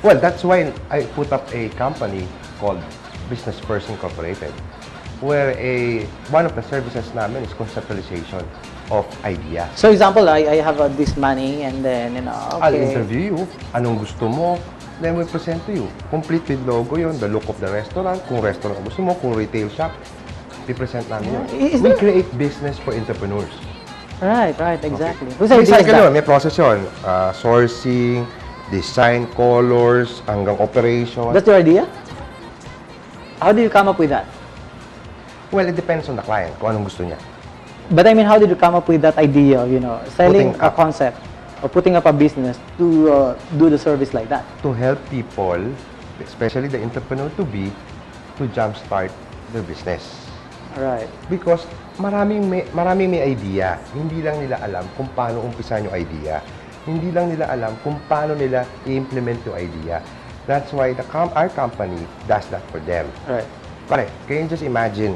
Well, that's why I put up a company called Business First Incorporated, where one of the services namin is conceptualization of idea. So example, I have this money and then, you know, okay. I'll interview you, anong gusto mo, then we present to you. Complete with logo yun, the look of the restaurant, kung restaurant gusto mo, kung retail shop, i-present namin yun. We create business for entrepreneurs. Right, exactly. Okay. Whose idea is that? May process yun. Sourcing, design, colors, hanggang operation. That's your idea? How do you come up with that? Well, it depends on the client, kung anong gusto niya. But I mean, how did you come up with that idea of, you know, selling Putting a up. concept or putting up a business to do the service like that? To help people, especially the entrepreneur-to-be, to jumpstart their business. Right. Because maraming may idea, hindi lang nila alam kung paano umpisan yung idea. Hindi lang nila alam kung paano nila i-implement yung idea. That's why our company does that for them. Right. Pare, can you just imagine,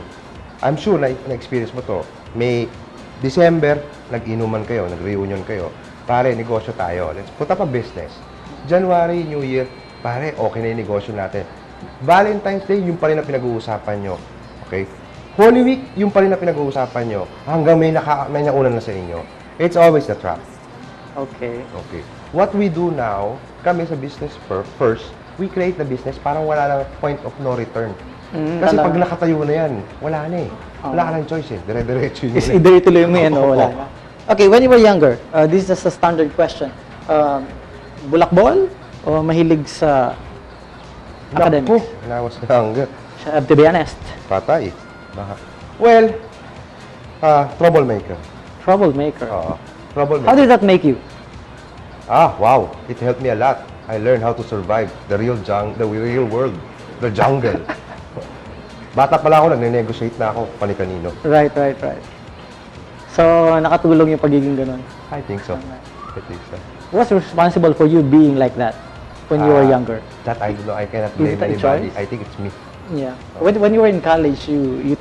I'm sure na-experience mo to, May, December, nag-inuman kayo, nag-reunion kayo, pare, negosyo tayo, let's put up a business. January, New Year, pare, okay na yung negosyo natin. Valentine's Day, yung pa rin na pinag-uusapan nyo. Okay? Holy Week, yung pa rin na pinag-uusapan nyo. Hanggang may naunan na sa inyo. It's always the trap. Okay. Okay. What we do now, kami sa Business First, we create the business parang wala lang point of no return. Kasi pag nakatayo na yan, wala na eh. Wala ka ng choice eh. Dire-diretso yun. Either ituloy mo yan o wala na. Okay, when you were younger, this is just a standard question. Bulakbol o mahilig sa academic? Naku, when I was younger, To be honest. patay. Well, troublemaker. Troublemaker. Troublemaker. How did that make you? Wow. It helped me a lot. I learned how to survive the real world, the jungle. Bata pala ako, nagne-negotiate na ako kani-kanino. Right. So, nakatulong yung pagiging ganun. I think so. What's responsible for you being like that when you were younger? That I don't know. I cannot Is blame it a anybody. choice? I think it's me. Yeah. When you were in college, you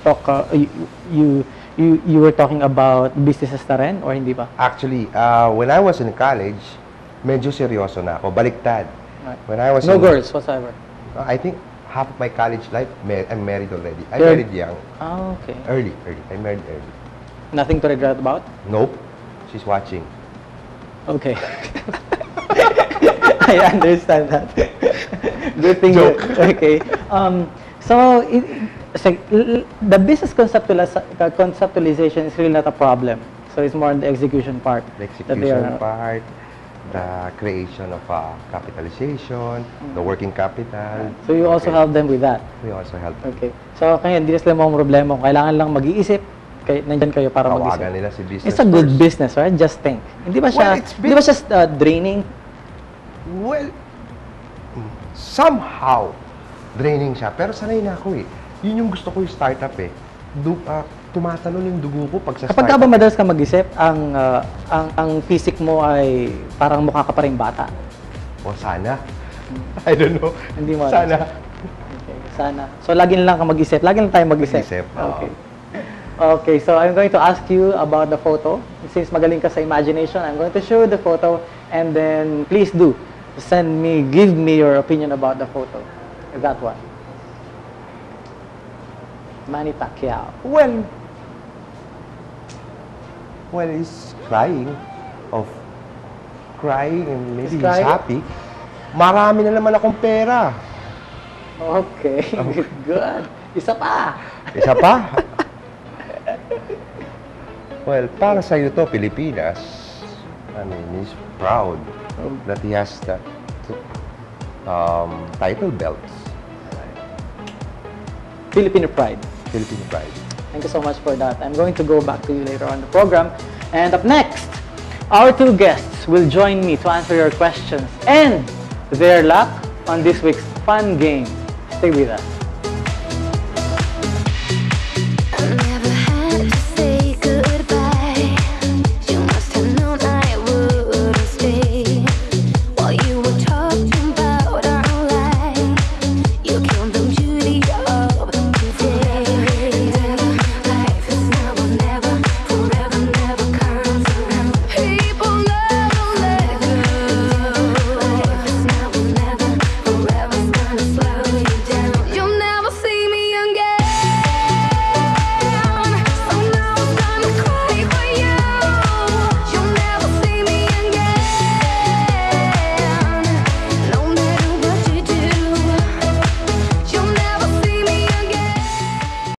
were talking about businesses na rin or hindi ba? Actually, when I was in college, medyo seryoso na ako. Baliktad. Right. When I was No girls whatsoever. I think half of my college life, I'm married already. I You're- married young. Oh, okay. Early. I married early. Nothing to regret about? Nope. She's watching. Okay. I understand that. Good thing. Joke. Okay. So, the business conceptualization is really not a problem. So, it's more on the execution part. The that they execution are- part, the creation of capitalization, the working capital. So, you also Okay. help them with that. We also help. Okay. So, kaya hindi na sila mga problema. Kailangan lang mag-iisip. Nandyan kayo para mag-isip. Tawagan nila si Business It's a good First. business, right? Just think. Hindi ba siya, Well, it's hindi ba siya draining? Well, somehow, draining siya. Pero sanay na ako eh. Yun yung gusto ko yung startup eh. Tumatalon yung dugo ko pag sa Kapag startup. ka ba madalas ka mag-isip, ang physique mo ay parang mukha ka pa rin bata? O sana. I don't know. Hindi mo alam. Sana. Okay, sana. So, lagi na lang ka mag-isip. Lagi na tayo mag-isip. Mag-isip, oo. Okay. Okay, so I'm going to ask you about the photo. Since magaling ka sa imagination, I'm going to show you the photo and then please do give me your opinion about the photo. That one. Manny Pacquiao. Well, he's crying and maybe He's he's crying? happy. Marami na naman akong pera. Okay, good. Isa pa. Isa pa? Well, para sa iyo to, Pilipinas, I mean, he's proud that he has that title belts. Filipino pride. Filipino pride. Thank you so much for that. I'm going to go back to you later on the program. And up next, our two guests will join me to answer your questions and their luck on this week's fun game. Stay with us.